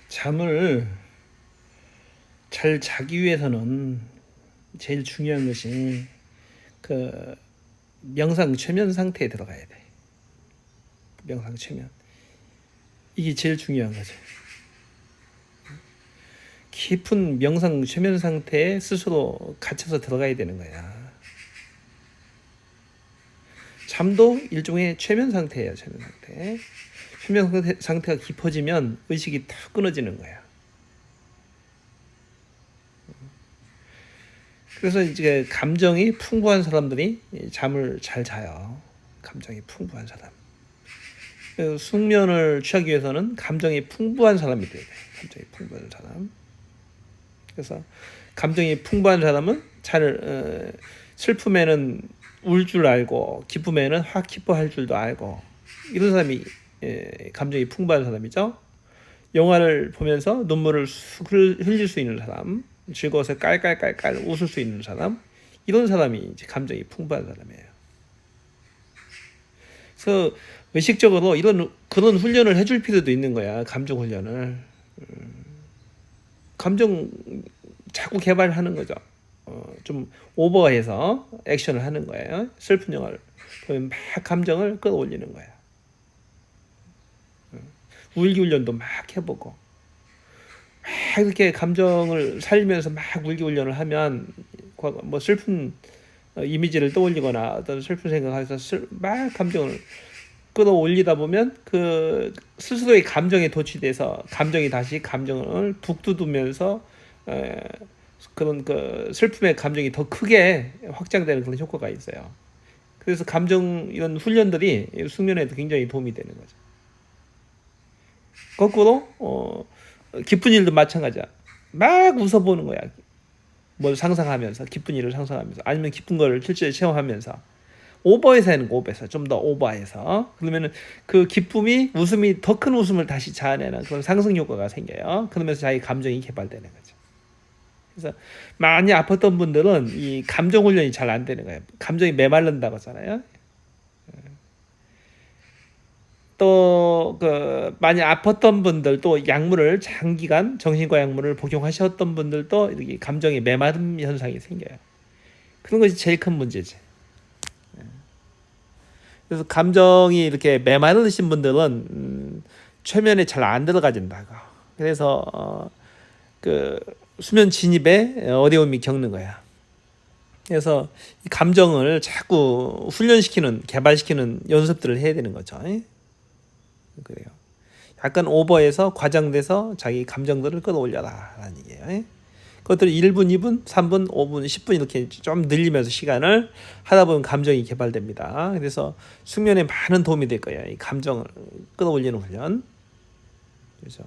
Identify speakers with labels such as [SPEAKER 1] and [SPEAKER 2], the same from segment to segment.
[SPEAKER 1] 잠을 잘 자기 위해서는 제일 중요한 것이 그 명상 최면 상태에 들어가야 돼. 명상 최면. 이게 제일 중요한 거죠. 깊은 명상 최면 상태에 스스로 갇혀서 들어가야 되는 거야. 잠도 일종의 최면 상태예요. 최면 상태. 최면 상태가 깊어지면 의식이 탁 끊어지는 거야. 그래서 이제 감정이 풍부한 사람들이 잠을 잘 자요. 감정이 풍부한 사람. 숙면을 취하기 위해서는 감정이 풍부한 사람이 돼야 돼. 감정이 풍부한 사람. 그래서 감정이 풍부한 사람은 잘 슬픔에는 울 줄 알고 기쁨에는 확 기뻐할 줄도 알고 이런 사람이 감정이 풍부한 사람이죠. 영화를 보면서 눈물을 흘릴 수 있는 사람, 즐거워서 깔깔깔깔 웃을 수 있는 사람, 이런 사람이 이제 감정이 풍부한 사람이에요. 그래서 의식적으로 그런 훈련을 해줄 필요도 있는 거야. 감정 훈련을. 감정 자꾸 개발하는 거죠. 좀 오버해서 액션을 하는 거예요. 슬픈 영화를 보면 막 감정을 끌어올리는 거야. 울기 훈련도 막 해보고 막 이렇게 감정을 살리면서 막 울기 훈련을 하면 뭐 슬픈 이미지를 떠올리거나 어떤 슬픈 생각을 해서 막 감정을 끌어올리다 보면 그 스스로의 감정에 도취돼서 감정이 다시 감정을 북두두면서 그런 그 슬픔의 감정이 더 크게 확장되는 그런 효과가 있어요. 그래서 감정 이런 훈련들이 숙면에도 굉장히 도움이 되는 거죠. 거꾸로 기쁜 일도 마찬가지야. 막 웃어보는 거야. 뭘 상상하면서 기쁜 일을 상상하면서 아니면 기쁜 거를 실제 체험하면서 오버해서 하는 거 오버해서 좀 더 오버해서 그러면은 그 기쁨이 웃음이 더 큰 웃음을 다시 자아내는 그런 상승 효과가 생겨요. 그러면서 자기 감정이 개발되는 거죠. 그래서 많이 아팠던 분들은 이 감정 훈련이 잘 안 되는 거예요. 감정이 메말른다고 하잖아요. 또 그 많이 아팠던 분들 또 약물을 장기간 정신과 약물을 복용하셨던 분들도 이렇게 감정이 메마름 현상이 생겨요. 그런 것이 제일 큰 문제지. 그래서 감정이 이렇게 메마르신 분들은 최면에 잘 안 들어가진다고. 그래서 그 수면 진입에 어려움이 겪는 거야. 그래서 이 감정을 자꾸 훈련시키는, 개발시키는 연습들을 해야 되는 거죠. 그래요. 약간 오버해서 과장돼서 자기 감정들을 끌어올려라라는 얘기예요. 그것들을 1분, 2분, 3분, 5분, 10분 이렇게 좀 늘리면서 시간을 하다 보면 감정이 개발됩니다. 그래서 숙면에 많은 도움이 될 거예요. 이 감정을 끌어올리는 훈련. 그래서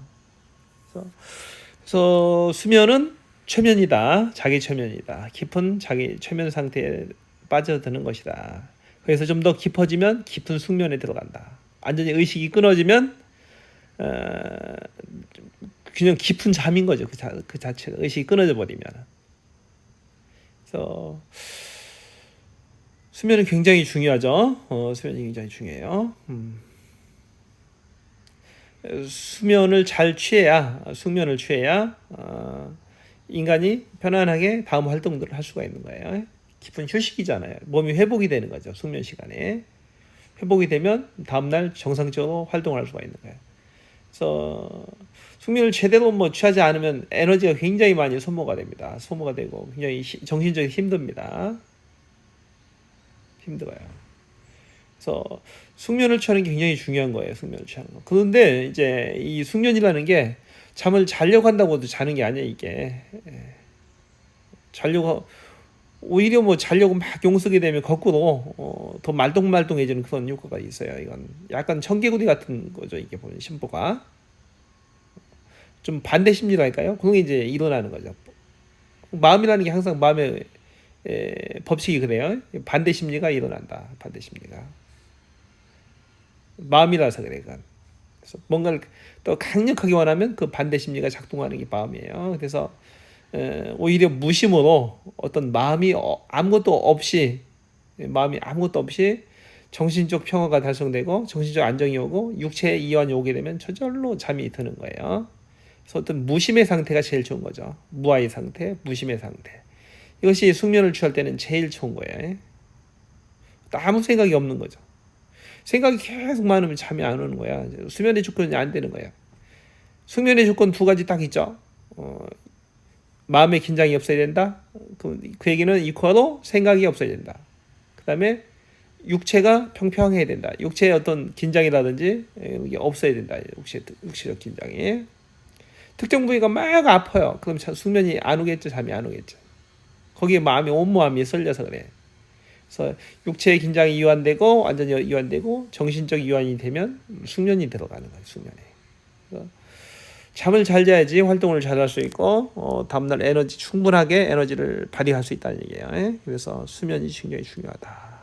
[SPEAKER 1] 수면은 최면이다. 자기 최면이다. 깊은 자기 최면 상태에 빠져드는 것이다. 그래서 좀 더 깊어지면 깊은 숙면에 들어간다. 완전히 의식이 끊어지면 그냥 깊은 잠인 거죠. 그 자체가 의식이 끊어져 버리면. 그래서 수면은 굉장히 중요하죠. 수면이 굉장히 중요해요. 수면을 잘 취해야 숙면을 취해야 인간이 편안하게 다음 활동들을 할 수가 있는 거예요. 깊은 휴식이잖아요. 몸이 회복이 되는 거죠. 숙면 시간에. 회복이 되면 다음날 정상적으로 활동을 할 수가 있는 거예요. 그래서 숙면을 제대로 취하지 않으면 에너지가 굉장히 많이 소모가 됩니다. 소모가 되고 굉장히 정신적으로 힘듭니다. 힘들어요. 그래서 숙면을 취하는 게 굉장히 중요한 거예요. 숙면을 취하는 거. 그런데 이제 이 숙면이라는 게 잠을 자려고 한다고 자는 게 아니에요. 이게 자려고 오히려 자려고 막 용쓰게 되면 거꾸로 더 말똥말똥해지는 그런 효과가 있어요. 이건 약간 청개구리 같은 거죠. 이게 보면 심보가 좀 반대 심리랄까요? 그런 게 이제 일어나는 거죠. 마음이라는 게 항상 마음의 법칙이 그래요. 반대 심리가 일어난다. 반대 심리가 마음이라서 그래. 그래서 뭔가를 또 강력하게 원하면 그 반대 심리가 작동하는 게 마음이에요. 그래서 오히려 무심으로 어떤 마음이 아무것도 없이 정신적 평화가 달성되고 정신적 안정이 오고 육체의 이완이 오게 되면 저절로 잠이 드는 거예요. 그래서 어떤 무심의 상태가 제일 좋은 거죠. 무아의 상태, 무심의 상태. 이것이 숙면을 취할 때는 제일 좋은 거예요. 아무 생각이 없는 거죠. 생각이 계속 많으면 잠이 안 오는 거야. 수면의 조건이 안 되는 거야. 숙면의 조건 두 가지 딱 있죠. 마음의 긴장이 없어야 된다. 그 얘기는 이코어로 생각이 없어야 된다. 그 다음에 육체가 평평해야 된다. 육체의 어떤 긴장이라든지 이게 없어야 된다. 육체적 긴장이. 특정 부위가 막 아파요. 그럼 숙면이 안 오겠죠. 잠이 안 오겠죠. 거기에 온마음이 쏠려서 그래. 그래서 육체의 긴장이 이완되고 완전히 이완되고 정신적 이완이 되면 숙면이 들어가는 거예요. 숙면에. 잠을 잘 자야지 활동을 잘 할 수 있고 다음날 충분하게 에너지를 발휘할 수 있다는 얘기예요. 그래서 수면이 굉장히 중요하다.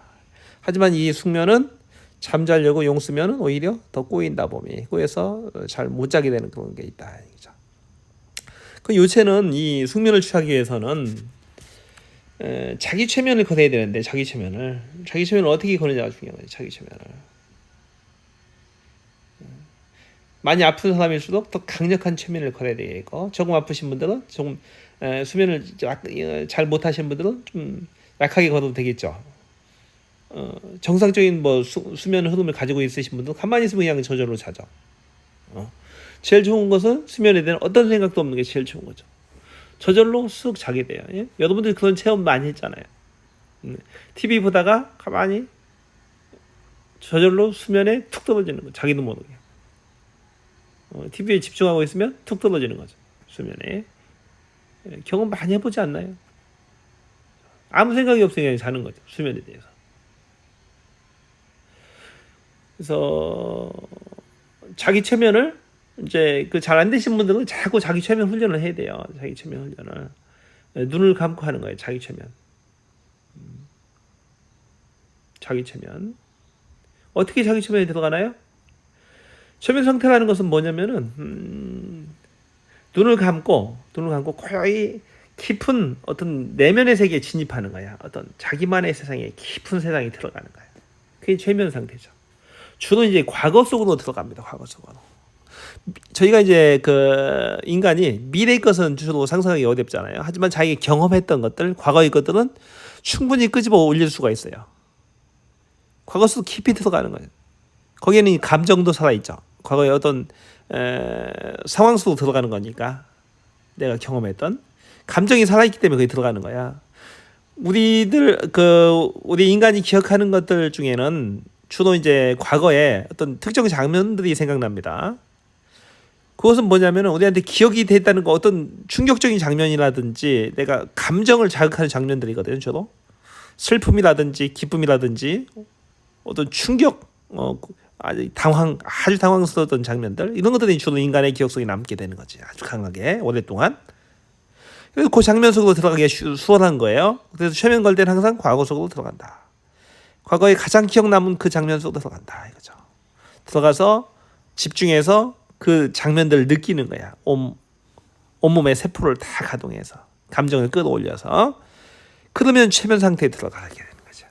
[SPEAKER 1] 하지만 이 숙면은 잠자려고 용쓰면 오히려 더 꼬인다 몸이. 꼬여서 잘 못 자게 되는 그런 게 있다. 그 요새는 이 숙면을 취하기 위해서는 자기 최면을 거둬야 되는데 자기 최면을 어떻게 거느냐가 중요한 거예요. 자기 최면을. 많이 아픈 사람일수록 더 강력한 최면을 걸어야 되겠고 조금 아프신 분들은 조금 수면을 잘 못하시는 분들은 좀 약하게 걸어도 되겠죠. 정상적인 수면 흐름을 가지고 있으신 분들은 가만히 있으면 그냥 저절로 자죠. 제일 좋은 것은 수면에 대한 어떤 생각도 없는 게 제일 좋은 거죠. 저절로 쑥 자게 돼요. 예? 여러분들 그런 체험 많이 했잖아요. TV 보다가 가만히 저절로 수면에 툭 떨어지는 거. 자기도 모르게. TV에 집중하고 있으면 툭 떨어지는 거죠. 수면에. 경험 많이 해보지 않나요? 아무 생각이 없으면 자는 거죠. 수면에 대해서. 그래서 자기 최면을 이제 그 잘 안 되신 분들은 자꾸 자기 최면 훈련을 해야 돼요. 자기 최면 훈련을. 눈을 감고 하는 거예요. 자기 최면. 자기 최면. 어떻게 자기 최면에 들어가나요? 최면 상태라는 것은 뭐냐면은 눈을 감고 거의 깊은 어떤 내면의 세계에 진입하는 거야. 어떤 자기만의 세상에 깊은 세상에 들어가는 거야. 그게 최면 상태죠. 주로 이제 과거 속으로 들어갑니다. 과거 속으로. 저희가 이제 그 인간이 미래의 것은 주로 상상하기 어렵잖아요. 하지만 자기가 경험했던 것들, 과거의 것들은 충분히 끄집어 올릴 수가 있어요. 과거 속 깊이 들어가는 거예요. 거기에는 감정도 살아있죠. 과거의 어떤 상황 속으로 들어가는 거니까 내가 경험했던 감정이 살아있기 때문에 거기 들어가는 거야. 우리 인간이 기억하는 것들 중에는 주로 이제 과거에 어떤 특정 장면들이 생각납니다. 그것은 뭐냐면 우리한테 기억이 됐다는 거 어떤 충격적인 장면이라든지 내가 감정을 자극하는 장면들이거든요. 주로 슬픔이라든지 기쁨이라든지 어떤 충격, 아주 당황스러웠던 장면들 이런 것들이 주로 인간의 기억 속에 남게 되는 거지. 아주 강하게 오랫동안. 그래서 그 장면 속으로 들어가기가 수월한 거예요. 그래서 최면 걸 때는 항상 과거 속으로 들어간다. 과거에 가장 기억 남은 그 장면 속으로 들어간다 이거죠. 들어가서 집중해서 그 장면들을 느끼는 거야. 온몸의 세포를 다 가동해서 감정을 끌어올려서 그러면 최면 상태에 들어가게 되는 거죠.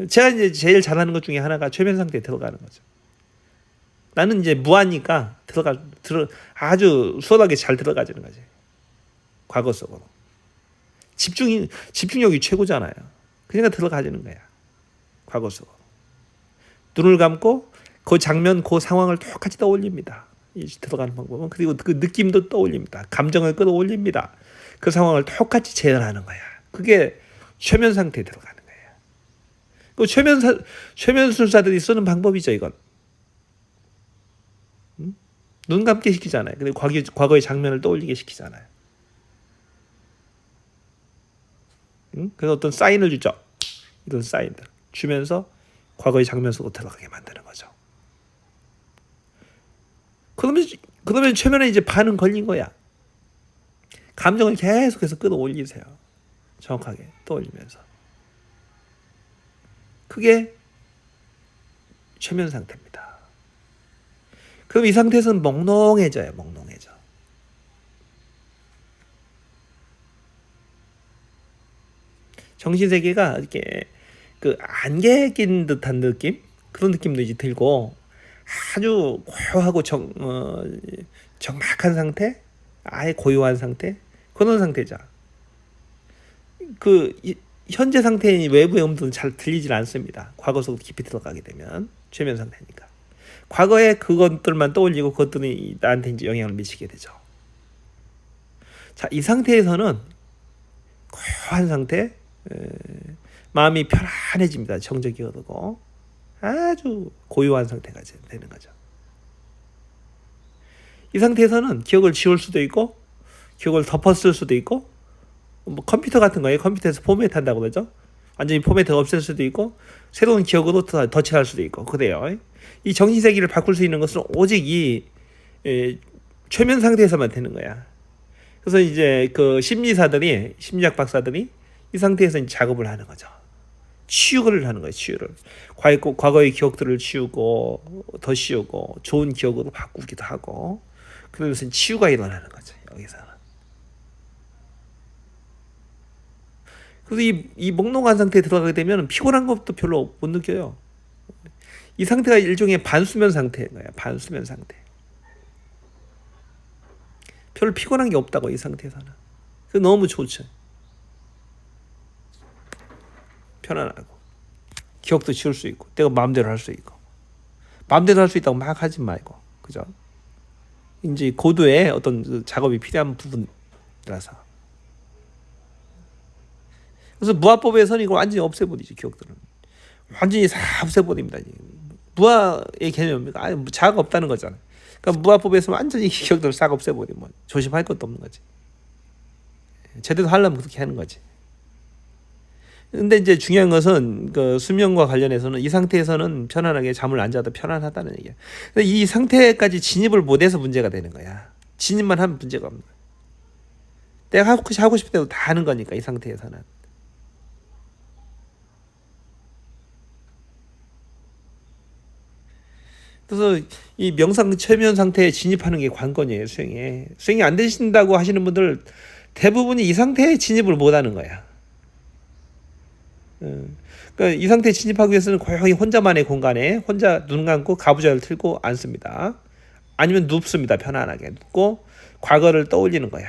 [SPEAKER 1] 제가 이제 제일 잘하는 것 중에 하나가 최면 상태에 들어가는 거죠. 나는 이제 무하니까 아주 수월하게 잘 들어가지는 거지. 과거 속으로. 집중력이 최고잖아요. 그러니까 들어가지는 거야. 과거 속으로. 눈을 감고 그 장면, 그 상황을 똑같이 떠올립니다. 들어가는 방법은. 그리고 그 느낌도 떠올립니다. 감정을 끌어올립니다. 그 상황을 똑같이 재현하는 거야. 그게 최면 상태에 들어가는 거예요. 그 최면술사들이 쓰는 방법이죠, 이건. 눈 감게 시키잖아요. 그리고 과거의 장면을 떠올리게 시키잖아요. 그래서 어떤 사인을 주죠. 이런 사인들 주면서 과거의 장면 속으로 들어가게 만드는 거죠. 그러면 최면에 이제 반은 걸린 거야. 감정을 계속해서 끌어올리세요. 정확하게 떠올리면서. 그게 최면 상태입니다. 그럼 이 상태에서는 몽롱해져요. 몽롱해져. 정신 세계가 이렇게 그 안개 낀 듯한 느낌, 그런 느낌도 이제 들고, 아주 고요하고 적막한 상태, 아예 고요한 상태, 그런 상태죠. 현재 상태인 외부의 음들은 잘 들리질 않습니다. 과거 속으로 깊이 들어가게 되면 최면 상태니까. 과거에 그것들만 떠올리고 그것들이 나한테 이제 영향을 미치게 되죠. 자, 이 상태에서는 고요한 상태, 마음이 편안해집니다. 정적이 흐르고 아주 고요한 상태가 되는 거죠. 이 상태에서는 기억을 지울 수도 있고 기억을 덮었을 수도 있고, 뭐 컴퓨터 같은 거예요. 컴퓨터에서 포맷 한다고 그러죠. 완전히 포맷을 없앨 수도 있고 새로운 기억으로 덧칠할 수도 있고 그래요. 이 정신세계를 바꿀 수 있는 것은 오직 이 최면 상태에서만 되는 거야. 그래서 이제 그 심리학 박사들이 이 상태에서 이제 작업을 하는 거죠. 치유를 하는 거예요. 치유를. 과거의 기억들을 치우고 더 씌우고 좋은 기억으로 바꾸기도 하고, 그래서 치유가 일어나는 거죠. 여기서는. 그래서 이 몽롱한 상태에 들어가게 되면 피곤한 것도 별로 못 느껴요. 이 상태가 일종의 반수면 상태인 거예요. 반수면 상태. 별로 피곤한 게 없다고, 이 상태에서는. 그래서 너무 좋죠. 편안하고 기억도 지울 수 있고 내가 마음대로 할 수 있고. 마음대로 할 수 있다고 막 하지 말고, 그죠? 이제 고도의 어떤 그 작업이 필요한 부분이라서. 그래서 무아법에서는 이걸 완전히 없애버리죠. 기억들은 완전히 다 없애버립니다. 무아의 개념입니까? 아니, 자아가 없다는 거잖아요. 그러니까 무아법에서 완전히 기억들을 싹 없애버리면 조심할 것도 없는 거지. 제대로 하려면 그렇게 하는 거지. 근데 이제 중요한 것은 그 수면과 관련해서는 이 상태에서는 편안하게 잠을 안 자도 편안하다는 얘기야. 근데 이 상태까지 진입을 못해서 문제가 되는 거야. 진입만 하면 문제가 없는 거야. 내가 하고 싶을 때도 다 하는 거니까, 이 상태에서는. 그래서 이 명상 최면 상태에 진입하는 게 관건이에요. 수행이 안 되신다고 하시는 분들 대부분이 이 상태에 진입을 못하는 거야. 그러니까 이 상태에 진입하기 위해서는 고요히 혼자만의 공간에 혼자 눈 감고 가부좌를 틀고 앉습니다. 아니면 눕습니다. 편안하게 눕고 과거를 떠올리는 거야.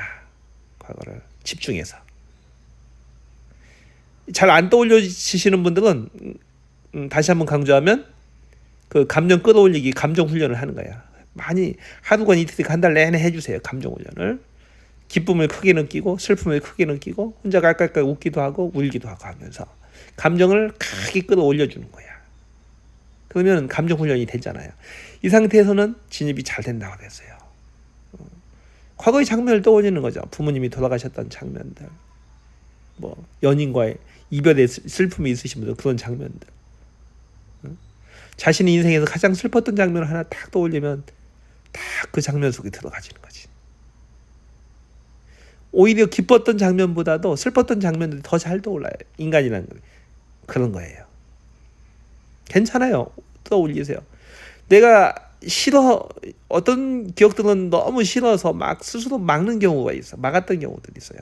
[SPEAKER 1] 과거를 집중해서. 잘 안 떠올려지시는 분들은 다시 한번 강조하면 그 감정 끌어올리기, 감정 훈련을 하는 거야. 많이 하루건 이틀, 한 달 내내 해주세요. 감정 훈련을. 기쁨을 크게 느끼고 슬픔을 크게 느끼고 혼자 깔깔깔 웃기도 하고 울기도 하고 하면서 감정을 크게 끌어올려주는 거야. 그러면 감정 훈련이 되잖아요. 이 상태에서는 진입이 잘 된다고 그랬어요. 과거의 장면을 떠올리는 거죠. 부모님이 돌아가셨던 장면들, 뭐 연인과의 이별의 슬픔이 있으신 분들, 그런 장면들. 자신의 인생에서 가장 슬펐던 장면을 하나 딱 떠올리면 딱 그 장면 속에 들어가지는 거지. 오히려 기뻤던 장면보다도 슬펐던 장면들이 더 잘 떠올라요. 인간이라는 거. 그런 거예요. 괜찮아요. 떠올리세요. 내가 어떤 기억들은 너무 싫어서 막 스스로 막는 경우가 있어. 막았던 경우들이 있어요.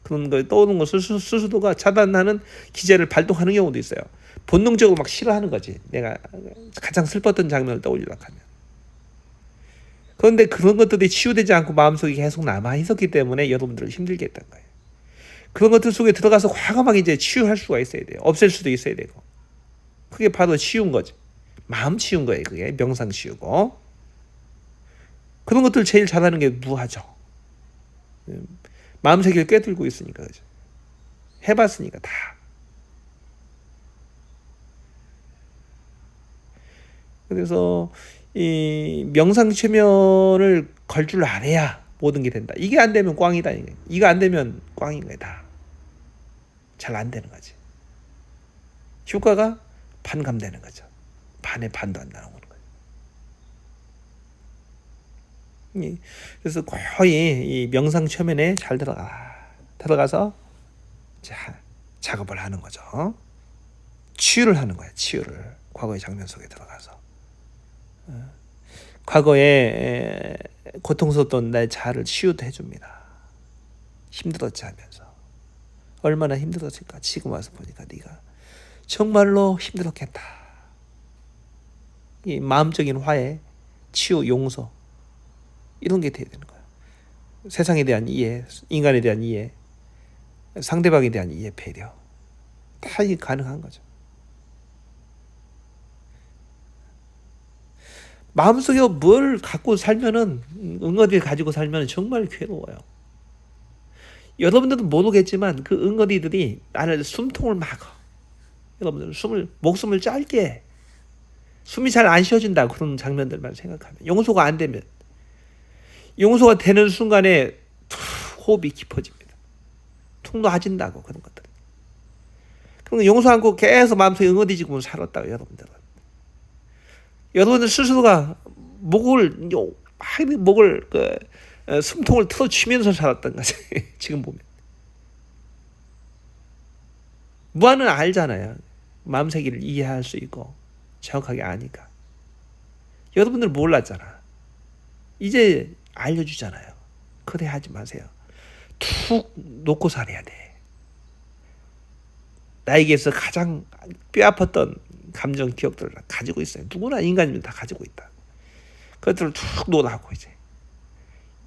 [SPEAKER 1] 그런 걸 떠오르는 걸 스스로가 차단하는 기제를 발동하는 경우도 있어요. 본능적으로 막 싫어하는 거지. 내가 가장 슬펐던 장면을 떠올리려고 하면. 그런데 그런 것들이 치유되지 않고 마음속에 계속 남아 있었기 때문에 여러분들을 힘들게 했던 거예요. 그런 것들 속에 들어가서 과감하게 이제 치유할 수가 있어야 돼요. 없앨 수도 있어야 되고. 그게 바로 치유인 거지. 마음 치유인 거예요. 그게 명상 치유고. 그런 것들 제일 잘하는 게 무하죠. 마음 세계를 꿰뚫고 있으니까. 그죠? 해봤으니까 다. 그래서 이 명상 최면을 걸 줄 알아야 모든 게 된다. 이게 안 되면 꽝이다. 이거 안 되면 꽝인 거야. 다. 잘 안 되는 거지. 효과가 반감되는 거죠. 반에 반도 안 나오는 거예요. 그래서 거의 이 명상 최면에 잘 들어가서 작업을 하는 거죠. 치유를 하는 거예요. 치유를. 과거의 장면 속에 들어가서. 과거에 고통스러웠던 나의 자아를 치유도 해줍니다. 힘들었지 하면서. 얼마나 힘들었을까. 지금 와서 보니까 네가 정말로 힘들었겠다. 이 마음적인 화해, 치유, 용서 이런 게 돼야 되는 거야. 세상에 대한 이해, 인간에 대한 이해, 상대방에 대한 이해, 배려 다 이게 가능한 거죠. 마음속에 뭘 갖고 살면은 응어리를 가지고 살면 정말 괴로워요. 여러분들도 모르겠지만 그 응어리들이 나를 숨통을 막아. 여러분들 목숨을 짧게 해. 숨이 잘 안 쉬어진다. 그런 장면들만 생각하면 용서가 안 되면 용서가 되는 순간에 호흡이 깊어집니다. 툭 놓아진다고 그런 것들. 그럼 용서 않고 계속 마음속에 응어리지고 살았다고 여러분들 스스로가 목을 숨통을 틀어쥐면서 살았던 거지. 지금 보면 무한은 알잖아요. 마음 세계를 이해할 수 있고 정확하게 아니까. 여러분들 몰랐잖아. 이제 알려주잖아요. 그래 하지 마세요. 툭 놓고 살아야 돼. 나에게서 가장 뼈아팠던 감정 기억들을 가지고 있어요. 누구나 인간이면 다 가지고 있다. 그것들을 툭 놓으라고 이제.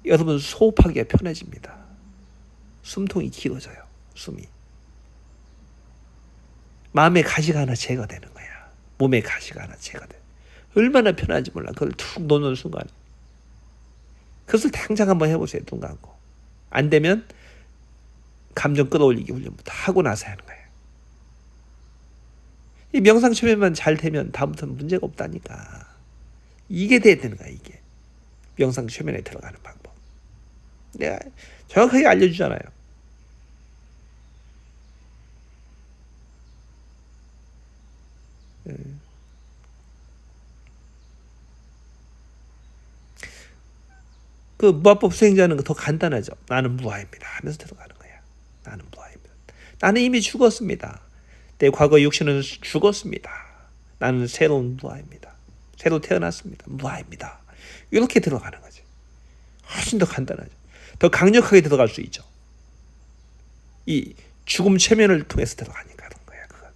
[SPEAKER 1] 여러분 호흡하기가 편해집니다. 숨통이 길어져요. 숨이. 마음의 가시가 하나 제거되는 거야. 몸의 가시가 하나 제거돼. 얼마나 편한지 몰라. 그걸 툭 놓는 순간에. 그것을 당장 한번 해보세요. 눈 감고. 안 되면 감정 끌어올리기 훈련부터 하고 나서 하는 거예요. 이 명상 체면만 잘 되면 다음부터는 문제가 없다니까. 이게 돼야 되는 거야. 이게 명상 체면에 들어가는 방법. 내가 정확하게 알려주잖아요. 그 무아법 수행자는 더 간단하죠. 나는 무아입니다 하면서 들어가는 거야. 나는 무아입니다. 나는 이미 죽었습니다. 내 과거 육신은 죽었습니다. 나는 새로운 무아입니다. 새로 태어났습니다. 무아입니다. 이렇게 들어가는 거지. 훨씬 더 간단하죠. 더 강력하게 들어갈 수 있죠. 이 죽음 체면을 통해서 들어가니까 그런 거야. 그건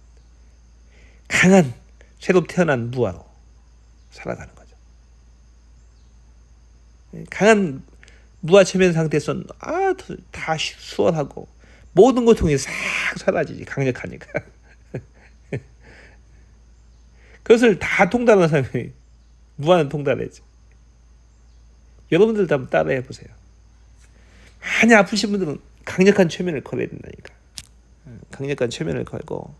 [SPEAKER 1] 강한 새로 태어난 무아로 살아가는 거죠. 강한 무아 체면 상태에서는 다 수월하고 모든 고통이 싹 사라지지. 강력하니까. 그것을 다 통달하는 사람이 무한은 통달했죠. 여러분들도 한번 따라해 보세요. 많이 아프신 분들은 강력한 최면을 걸어야 된다니까. 강력한 최면을 걸고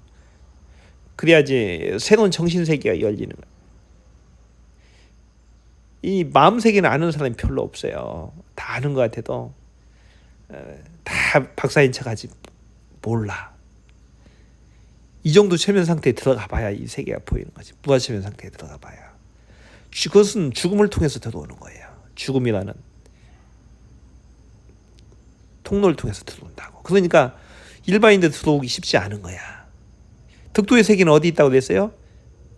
[SPEAKER 1] 그래야지 새로운 정신세계가 열리는 거예요. 이 마음세계는 아는 사람이 별로 없어요. 다 아는 것 같아도 다 박사인 척하지 몰라. 이 정도 최면 상태에 들어가 봐야 이 세계가 보이는 거지. 무아 최면 상태에 들어가 봐야. 그것은 죽음을 통해서 들어오는 거예요. 죽음이라는 통로를 통해서 들어온다고. 그러니까 일반인들 들어오기 쉽지 않은 거야. 득도의 세계는 어디 있다고 그랬어요?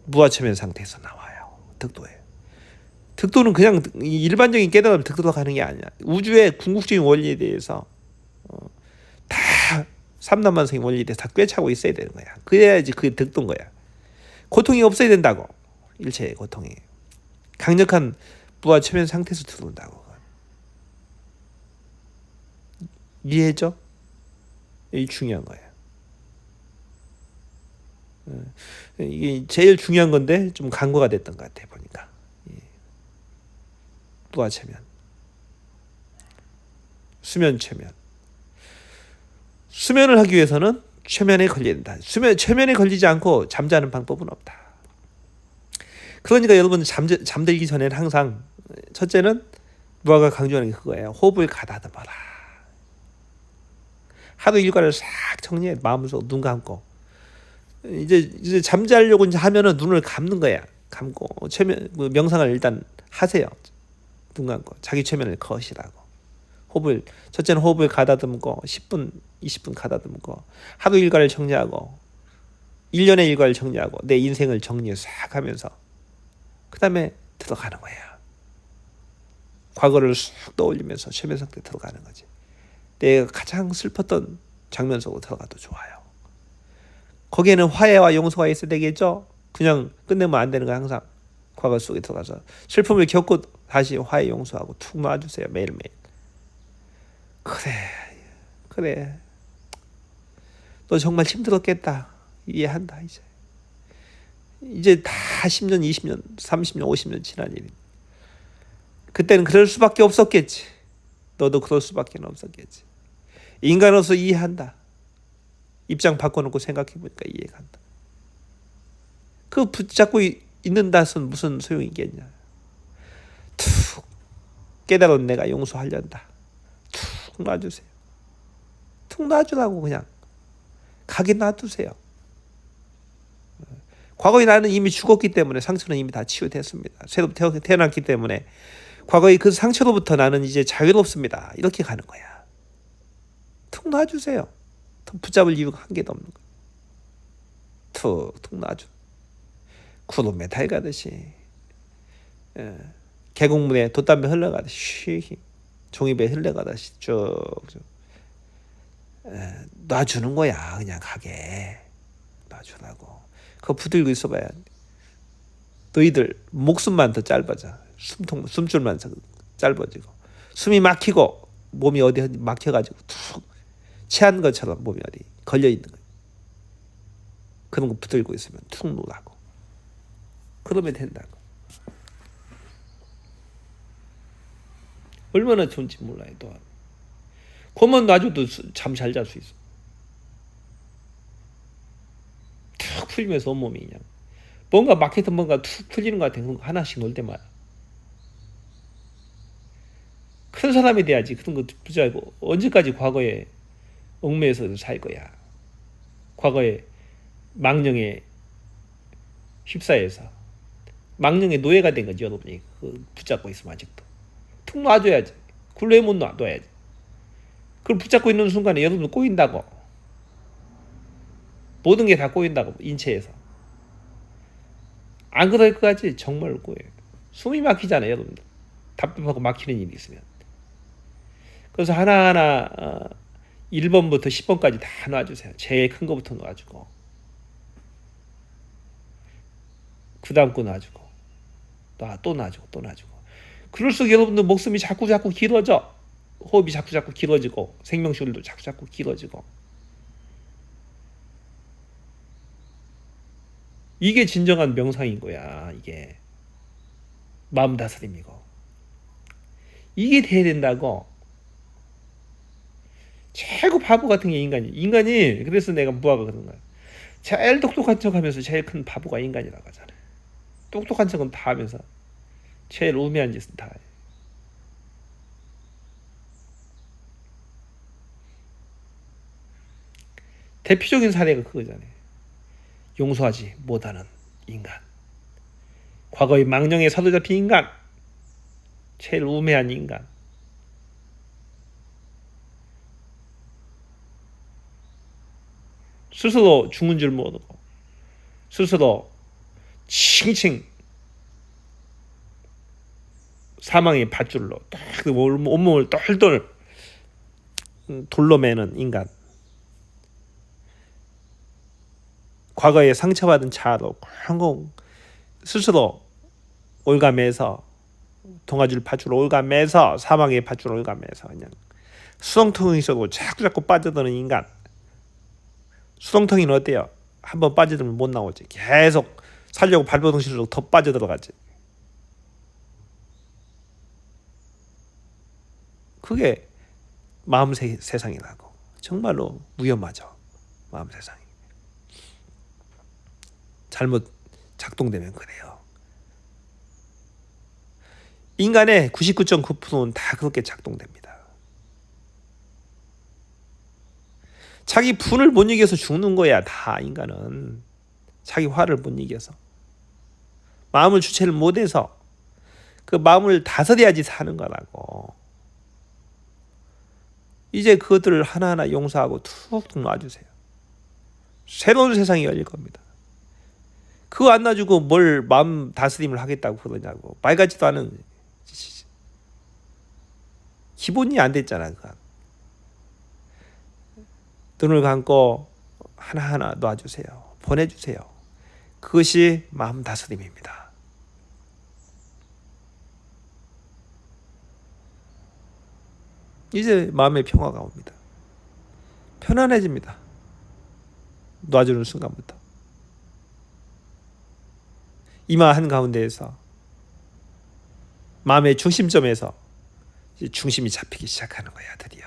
[SPEAKER 1] 무아 최면 상태에서 나와요. 득도에. 득도는 그냥 일반적인 깨달음 득도로 가는 게 아니야. 우주의 궁극적인 원리에 대해서 다 삼단만성의 원리에 대해서 다 꿰차고 있어야 되는 거야. 그래야지 그게 득도인 거야. 고통이 없어야 된다고. 일체의 고통이. 강력한 무아 최면 상태에서 들어온다고. 이해했죠? 이게 중요한 거예요. 이게 제일 중요한 건데 좀 간과가 됐던 것 같아 보니까. 무아 최면, 수면 최면. 수면을 하기 위해서는 최면에 걸려야 된다. 최면에 걸리지 않고 잠자는 방법은 없다. 그러니까 여러분 잠들기 전에는 항상 첫째는 무아가 강조하는 게 그거예요. 호흡을 가다듬어라. 하루 일과를 싹 정리해. 마음속으로 눈 감고 이제 잠자려고 이제 하면은 눈을 감는 거야. 감고 최면 명상을 일단 하세요. 눈 감고 자기 최면을 거시라고. 첫째는 호흡을 가다듬고 10분, 20분 가다듬고 하루 일과를 정리하고 1년의 일과를 정리하고 내 인생을 정리 싹 하면서 그 다음에 들어가는 거야. 과거를 쑥 떠올리면서 최면 상태에 들어가는 거지. 내가 가장 슬펐던 장면 속으로 들어가도 좋아요. 거기에는 화해와 용서가 있어야 되겠죠. 그냥 끝내면 안 되는 거야. 항상 과거 속에 들어가서 슬픔을 겪고 다시 화해 용서하고 툭 놔주세요. 매일매일. 그래 너 정말 힘들었겠다. 이해한다. 이제 다 10년 20년 30년 50년 지난 일이. 그때는 그럴 수밖에 없었겠지. 너도 그럴 수밖에 없었겠지. 인간으로서 이해한다. 입장 바꿔놓고 생각해보니까 이해가 간다. 그 붙잡고 있는다선 무슨 소용이 있겠냐. 툭 깨달은 내가 용서하련다. 툭 놔주세요. 툭 놔주라고. 그냥 가게 놔두세요. 과거의 나는 이미 죽었기 때문에 상처는 이미 다 치유됐습니다. 새로 태어났기 때문에 과거의 그 상처로부터 나는 이제 자유롭습니다. 이렇게 가는 거야. 툭 놔주세요. 더 붙잡을 이유가 한 개도 없는 거야. 툭 놔줘. 구름에 달가듯이, 계곡물에 돛담배 흘러가듯이, 종이배 흘러가듯이 쭉쭉 놔주는 거야. 그냥 가게 놔주라고. 그거 붙들고 있어봐야 너희들 목숨만 더 짧아져. 숨줄만 더 짧아지고, 숨이 막히고 몸이 어디 막혀가지고 툭 체한 것처럼 몸이 어디 걸려 있는 거야. 그런 거 붙들고 있으면 툭 놓으라고. 그러면 된다고. 얼마나 좋은지 몰라요. 또한 그만 놔줘도 잠 잘 잘 수 있어. 툭 풀리면서 온몸이 그냥 뭔가 막혔던 뭔가 툭 풀리는 것 같은 거 하나씩 놀 때마다 큰 사람이 돼야지. 그런 거 붙잡고 언제까지 과거에 얽매여서 살 거야. 과거에 망령에 휩싸여서 망령의 노예가 된 거지. 여러분이 그 붙잡고 있으면 아직도 툭 놔줘야지. 굴레에 못 놔둬야지. 그걸 붙잡고 있는 순간에 여러분 꼬인다고. 모든 게 다 꼬인다고. 인체에서 안 그럴 것 같지? 정말 꼬여요. 숨이 막히잖아요. 여러분들 답답하고 막히는 일이 있으면. 그래서 하나하나 1번부터 10번까지 다 놔주세요. 제일 큰 거부터 놔주고, 그 다음 거 놔주고, 또 놔주고, 또 놔주고. 그럴수록 여러분들 목숨이 자꾸 길어져. 호흡이 자꾸 길어지고, 생명줄도 자꾸 길어지고. 이게 진정한 명상인 거야. 이게 마음 다스림이고. 이게 돼야 된다고. 최고 바보 같은 게 인간이. 그래서 내가 무화가 그런 거야. 제일 똑똑한 척하면서 제일 큰 바보가 인간이라고 하잖아. 똑똑한 척은 다 하면서 제일 우매한 짓은 다 해. 대표적인 사례가 그거잖아요. 용서하지 못하는 인간. 과거의 망령에 사로잡힌 인간. 제일 우매한 인간. 스스로 죽는 줄 모르고 스스로 칭칭 사망의 밧줄로 딱 온몸을 똘똘 돌로 매는 인간. 과거에 상처받은 자아도 콩콩 스스로 올가매서 동아줄 밧줄로 올가매서 사망의 밧줄로 올가매서 그냥 수렁텅이 있어도 자꾸 빠져드는 인간. 수렁텅이는 어때요? 한번 빠져들면 못 나오지. 계속 살려고 발버둥 실수록 더 빠져들어가지. 그게 마음 세상이라고. 정말로 위험하죠. 마음 세상이. 잘못 작동되면 그래요. 인간의 99.9%는 다 그렇게 작동됩니다. 자기 분을 못 이겨서 죽는 거야. 다 인간은. 자기 화를 못 이겨서. 마음을 주체를 못해서 그 마음을 다스려야지 사는 거라고. 이제 그것들을 하나하나 용서하고 툭툭 놔주세요. 새로운 세상이 열릴 겁니다. 그거 안 놔주고 뭘 마음 다스림을 하겠다고 그러냐고. 말 같지도 않은 짓이지. 기본이 안 됐잖아. 그건. 눈을 감고 하나하나 놔주세요. 보내주세요. 그것이 마음 다스림입니다. 이제 마음의 평화가 옵니다. 편안해집니다. 놔주는 순간부터. 이마 한가운데에서 마음의 중심점에서 중심이 잡히기 시작하는 거야, 드디어.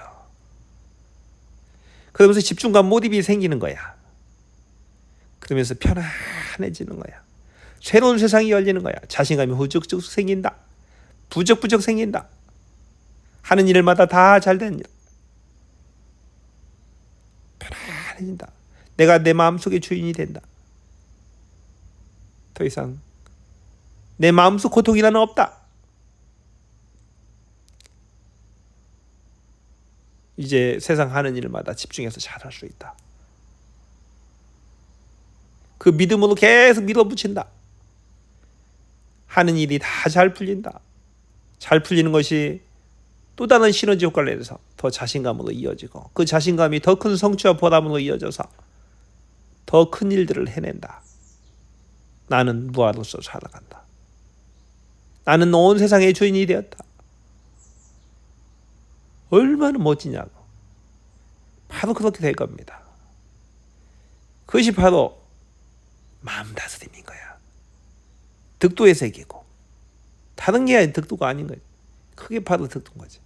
[SPEAKER 1] 그러면서 집중과 몰입이 생기는 거야. 그러면서 편안해지는 거야. 새로운 세상이 열리는 거야. 자신감이 후적적 생긴다. 부적부적 생긴다. 하는 일마다 다 잘된 일. 편안해진다. 내가 내 마음속의 주인이 된다. 더 이상 내 마음속 고통이라는 없다. 이제 세상 하는 일마다 집중해서 잘할 수 있다. 그 믿음으로 계속 밀어붙인다. 하는 일이 다 잘 풀린다. 잘 풀리는 것이 또 다른 시너지 효과를 내서 더 자신감으로 이어지고 그 자신감이 더 큰 성취와 보람으로 이어져서 더 큰 일들을 해낸다. 나는 무아로서 살아간다. 나는 온 세상의 주인이 되었다. 얼마나 멋지냐고. 바로 그렇게 될 겁니다. 그것이 바로 마음 다스림인 거야. 득도의 세계고 다른 게 득도가 아닌 거지. 그게 바로 득도인 거지.